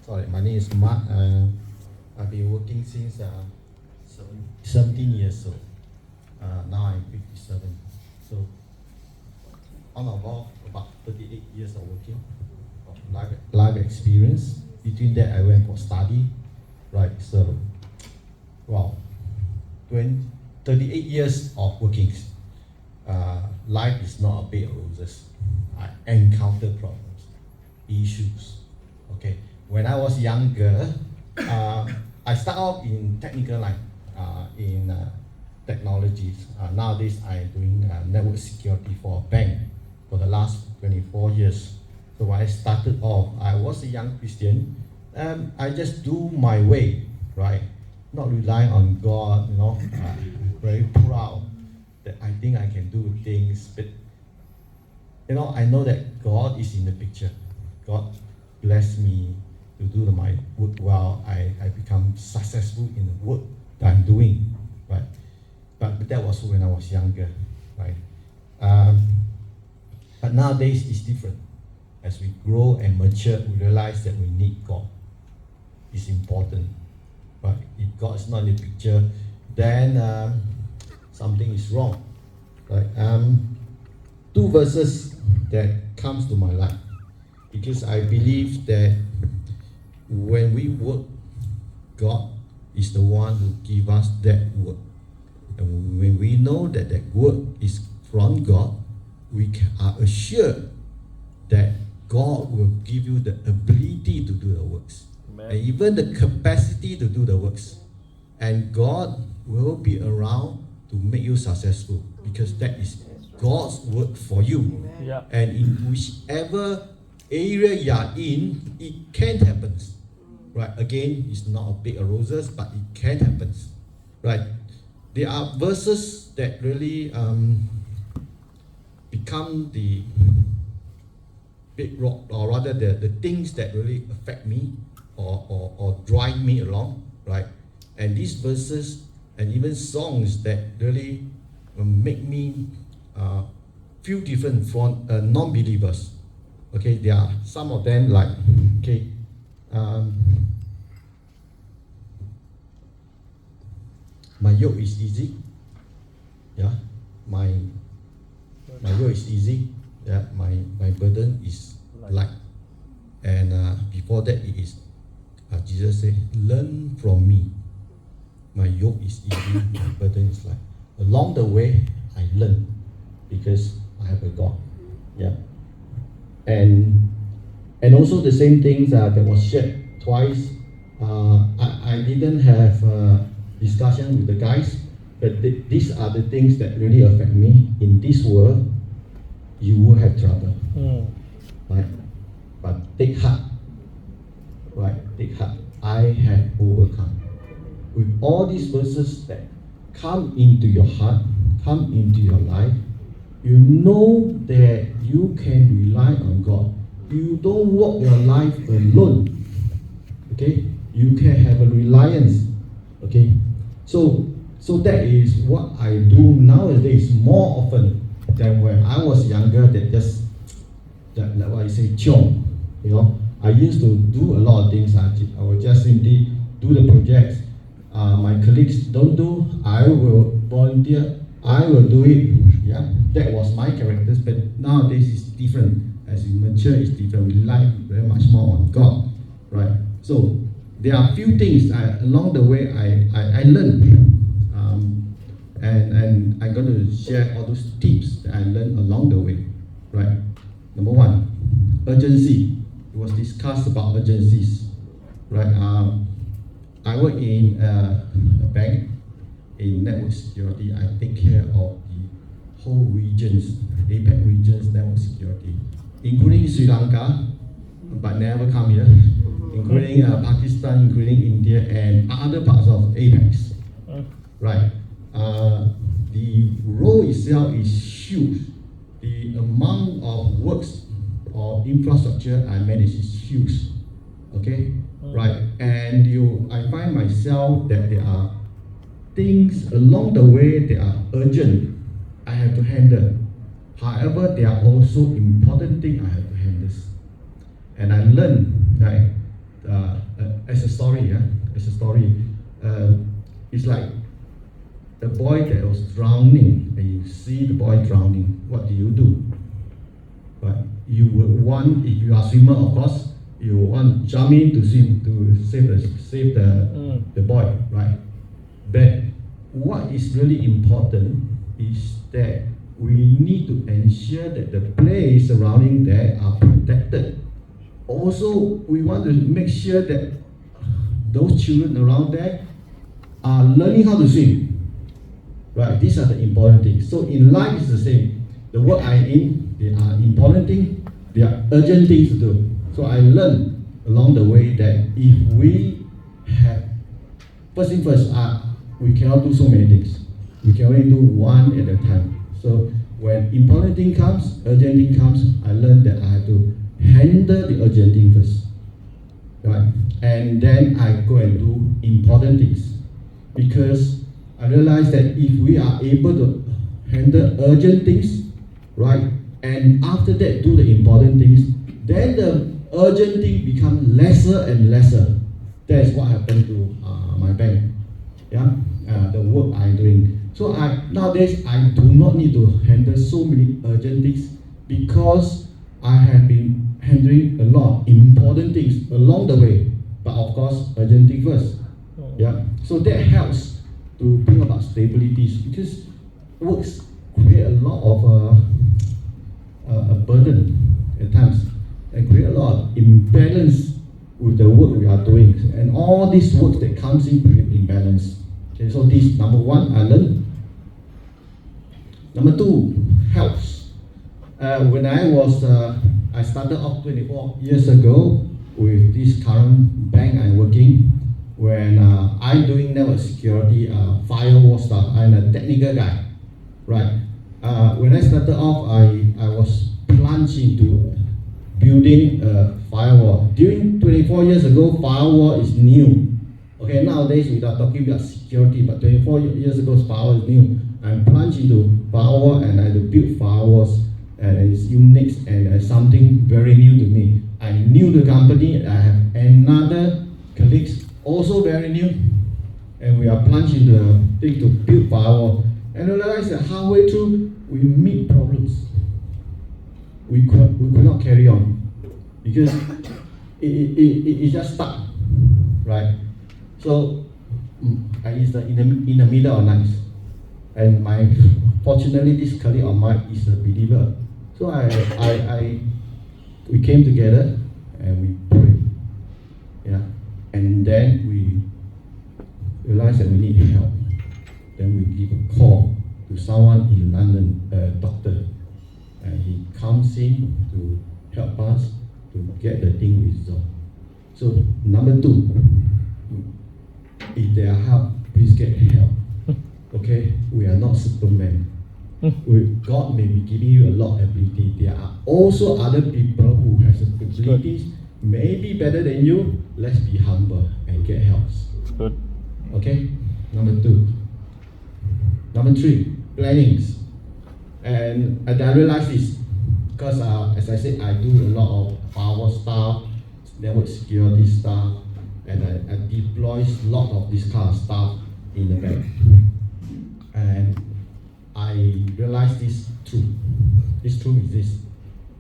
Sorry, my name is Mark. I've been working since 17 years old. Now I'm 57. So, on and off, about 38 years of working, of life experience. Between that, I went for study. Right, so, wow, 38 years of working. Life is not a bed of roses. I encounter problems, issues. Okay, when I was younger, I started off in technical line, in technologies. Nowadays, I'm doing network security for a bank for the last 24 years. So when I started off, I was a young Christian. I just do my way, right? Not relying on God, very proud that I think I can do things, but I know that God is in the picture. God bless me to do my work well. I become successful in the work that I'm doing, right? But that was when I was younger, right? But nowadays it's different. As we grow and mature, we realize that we need God. It's important. But if God is not in the picture, then something is wrong. Right? Two verses that comes to my life, because I believe that when we work, God is the one who give us that work. And when we know that that work is from God, we are assured that God will give you the ability to do the works. Amen. And even the capacity to do the works. And God will be around to make you successful, because that is God's work for you. Yeah. And in whichever area you are in, it can happen. Right? Again, it's not a bed of roses, but it can happen. Right? There are verses that really become the big rock, or rather the things that really affect me or drive me along. Right? And these verses and even songs that really make me feel different from non-believers. Okay, there are some of them like, okay, my yoke is easy. Yeah, my yoke is easy. Yeah, my burden is light. And before that, it is Jesus said, "Learn from me. My yoke is easy, my burden is light." Along the way, I learn, because I have a God. Yeah. And also the same things that was shared twice. I didn't have discussion with the guys, but these are the things that really affect me. In this world, you will have trouble. Right? But take heart. Right? Take heart. I have overcome. With all these verses that come into your heart, come into your life, you know that you can rely on God. You don't walk your life alone. Okay? You can have a reliance. Okay? So that is what I do nowadays more often than when I was younger. Like what I say, chiong. I used to do a lot of things. I would just simply do the projects. My colleagues don't do, I will volunteer, I will do it. Yeah, that was my characters, but nowadays it's different. As we mature, it's different. We rely very much more on God, right? So there are few things along the way I learned, and I'm going to share all those tips that I learned along the way, right? Number one, urgency. It was discussed about urgencies, right? I work in a bank in network security. I take care of the whole regions, APAC regions network security, including Sri Lanka, but never come here, including Pakistan, including India, and other parts of APAC. Right. The role itself is huge. The amount of works or infrastructure I manage is huge. Okay? Right. And I find myself that there are things along the way that are urgent I have to handle. However, there are also important things I have to handle. And I learned that as a story, it's like a boy that was drowning, and you see the boy drowning. What do? Right? You would want, if you are a swimmer, of course, you want jump in to swim to save the boy, right? But what is really important is that we need to ensure that the place surrounding there are protected. Also, we want to make sure that those children around there are learning how to swim. Right? These are the important things. So in life it's the same. The work I'm in, they are important things, they are urgent things to do. So I learned along the way that if we have, first thing first, we cannot do so many things. We can only do one at a time. So when important thing comes, urgent thing comes, I learned that I have to handle the urgent thing first. Right? And then I go and do important things. Because I realized that if we are able to handle urgent things, right, and after that do the important things, then the urgent thing becomes lesser and lesser. That is what happened to my bank. Yeah, the work I'm doing. So nowadays I do not need to handle so many urgent things because I have been handling a lot of important things along the way. But of course, urgent thing first. Yeah, so that helps to bring about stabilities because works create a lot of a burden at times and create a lot of imbalance with the work we are doing, and all these works that comes in create imbalance. Okay, so this number one I learned. Number two, health. When I started off 24 years ago with this current bank I'm working. When I'm doing network security, firewall stuff, I'm a technical guy, right? When I started off, I was plunged into building a firewall. During 24 years ago, firewall is new. Okay, nowadays we are talking about security, but 24 years ago, firewall is new. I'm plunged into firewall and I built firewalls, and it's unique and something very new to me. I knew the company. I have another colleagues also very new, and we are plunged into the thing to build firewall. And I realized that halfway through, we meet problems. We could not carry on because it just stuck, right? So it's in the middle of night, and fortunately this colleague of mine is a believer. So we came together and we prayed, yeah. And then we realized that we need help. Then we give a call to someone in London, a doctor, and he comes in to help us to get the thing resolved. So number two, if there are help, please get help. Okay, we are not Superman. God may be giving you a lot of ability. There are also other people who has abilities, maybe better than you. Let's be humble and get help. Good. Okay, number two. Number three, plannings. And I realized this because, as I said, I do a lot of firewall stuff, network security stuff, and I deploy a lot of this kind of stuff in the bank. And I realized this truth. This truth is this: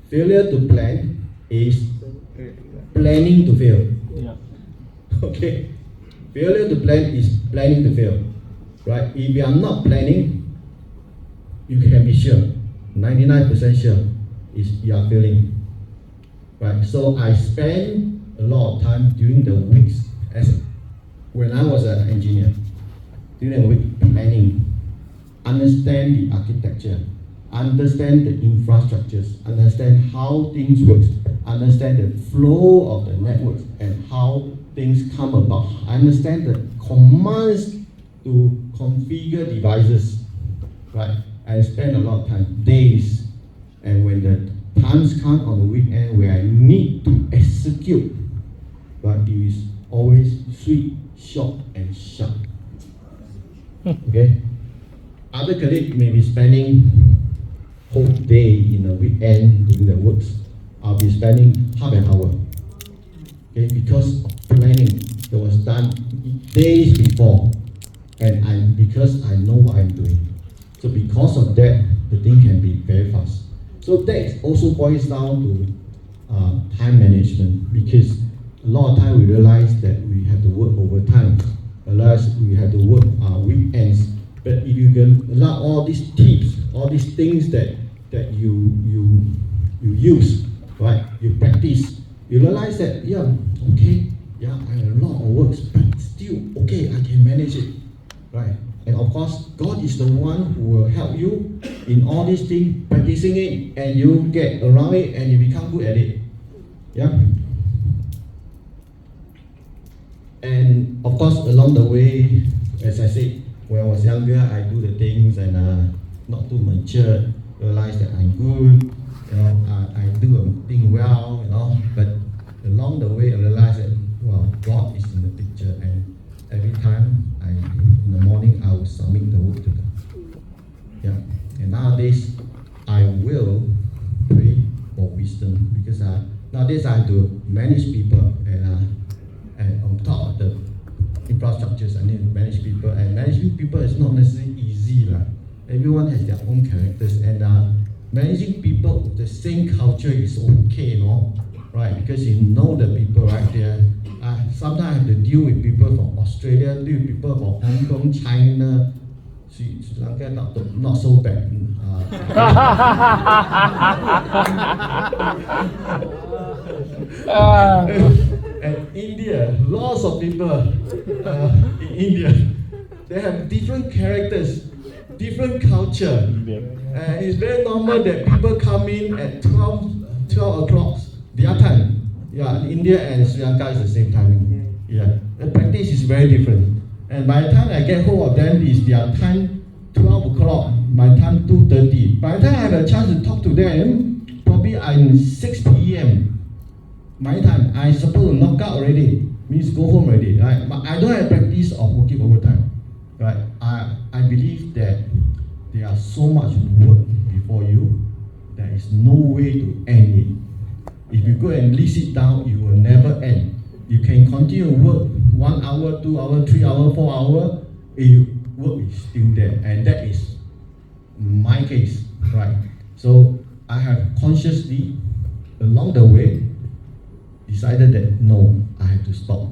failure to plan is planning to fail. Yeah. Okay, failure to plan is planning to fail, right? If you are not planning, you can be sure, 99% sure, is you are failing, right? So I spend a lot of time during the weeks when I was an engineer, during the week planning, understand the architecture, understand the infrastructures, understand how things work, understand the flow of the networks and how things come about. I understand the commands to configure devices, right? I spend a lot of time, days, and when the times come on the weekend where I need to execute, but it is always sweet, short, and sharp. Okay? Other colleagues may be spending whole day in the weekend doing the works. I'll be spending half an hour. Okay, because of planning. The done days before, and because I know what I'm doing. So because of that, the thing can be very fast. So that also boils down to time management, because a lot of time we realize that we have to work overtime, realize we have to work weekends. But if you can allow all these tips, all these things that you use, right? You practice, you realize that okay, I have a lot of works, but still okay, I can manage it, right? And of course, God is the one who will help you in all these things, practicing it, and you get around it, and you become good at it. Yeah. And of course, along the way, as I said, when I was younger, I do the things and not too mature, realize that I'm good, I do a thing well, but along the way, I realized that, well, God is in the picture, and every time in the morning, I will submit the work to God. Yeah. And nowadays, I will pray for wisdom, because nowadays I have to manage people, and on top of the infrastructures, I need to manage people, and managing people is not necessarily easy. Everyone has their own characters, and managing people with the same culture is okay, right? Because you know the people right there. Sometimes I have to deal with people from Australia, deal with people from Hong Kong, China, Sri Lanka, not so bad. And India, lots of people in India, they have different characters, different culture. It's very normal that people come in at 12 o'clock, their time. Yeah, India and Sri Lanka is the same timing. Yeah, the practice is very different. And by the time I get hold of them, it's their time 12 o'clock, my time 2:30. By the time I have a chance to talk to them, probably I'm 6 p.m. My time, I supposed to knock out already, means go home already, right? But I don't have practice of working overtime, right? I believe that there are so much work before you, there is no way to end it. If you go and list it down, it will never end. You can continue to work 1 hour, 2 hours, 3 hours, 4 hours, work is still there, and that is my case, right? So I have consciously, along the way, decided that no, I have to stop.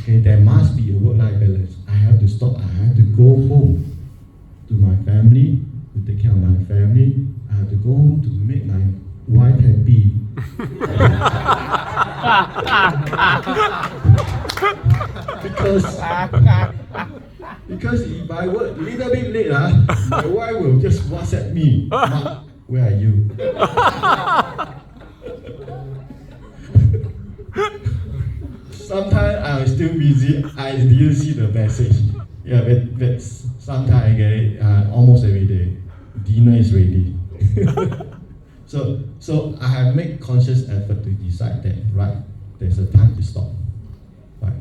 Okay, there must be a work-life balance. I have to stop. I have to go home to my family, to take care of my family. I have to go home to make my wife happy. because if I work a little bit late, my wife will just WhatsApp me, "Mark, where are you?" Sometimes I'm still busy, I didn't see the message. Yeah, but sometimes I get it almost every day. Dinner is ready. So I have made conscious effort to decide that, right, there's a time to stop. Right.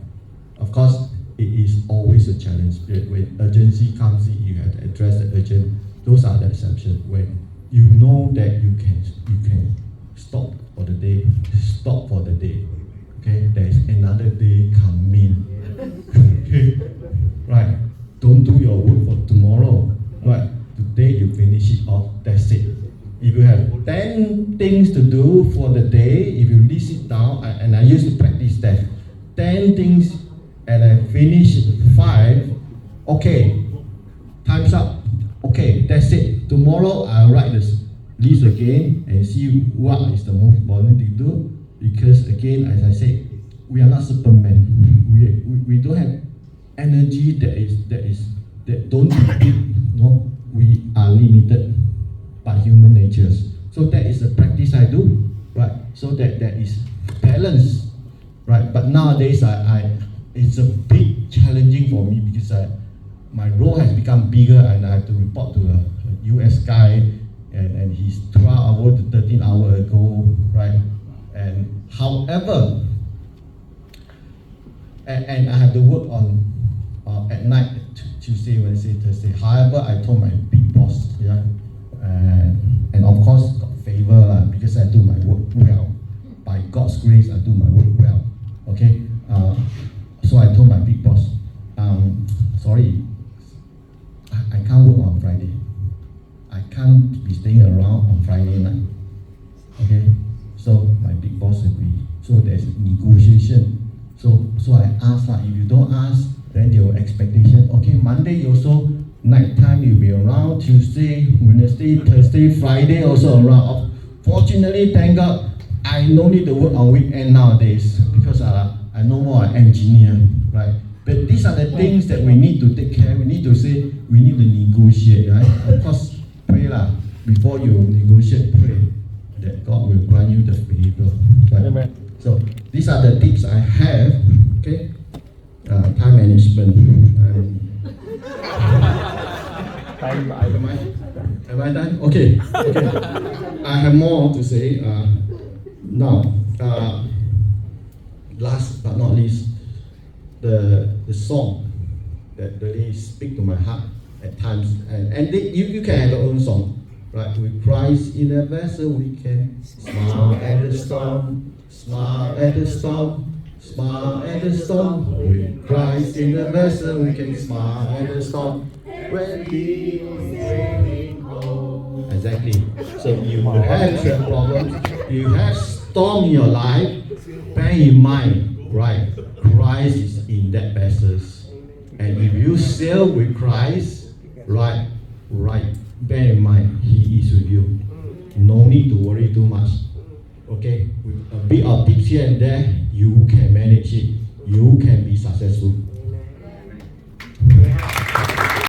Of course, it is always a challenge. When urgency comes in, you have to address the urgent. Those are the exceptions. When you know that you can stop for the day, stop for the day. Okay, there is another day coming. Okay, right. Don't do your work for tomorrow. Right. Today you finish it off. That's it. If you have 10 things to do for the day, if you list it down, and I used to practice that, 10 things, and I finish 5. Okay, time's up. Okay, that's it. Tomorrow I'll write this list again and see what is the most important thing to do. Because again, as I said, we are not Superman. We don't have energy that don't repeat. No, we are limited by human natures. So that is the practice I do, right? So that is balance, right? But nowadays, it's a bit challenging for me because my role has become bigger, and I have to report to a US guy, and he's 12 hours to 13 hours ago, right? And however, and I have to work on at night, Tuesday, Wednesday, Thursday. However, I told my big boss, and of course got favor because I do my work well. By God's grace, I do my work well. Okay, So I told my big boss, sorry, I can't work on Friday. I can't be staying around on Friday night. Okay, so my big boss agreed. So there's negotiation. So I asked, if you don't ask, then there were expectation. Okay, Monday you also night time you'll be around. Tuesday, Wednesday, Thursday, Friday also around. Fortunately, thank God, I no need to work on weekend nowadays because I no more an engineer, right? But these are the things that we need to take care. We need to say, we need to negotiate, right? Of course, pray lah. Before you negotiate, pray that God will grant you the favor. Right? Amen. So these are the tips I have. Okay, time management. Am I done? Okay. I have more to say. Now, last but not least, the song that really speak to my heart at times, and you can have your own song, right? With Christ in a vessel, we can smile at the storm, smile at the storm, smile at the storm. With Christ in a vessel, we can smile at the storm. When he is raining home. Exactly. So you have problems, you have storm in your life. Bear in mind, right? Christ is in that vessel, and if you sail with Christ, right, bear in mind, He is with you. No need to worry too much. Okay, with a bit of tips here and there, you can manage it. You can be successful.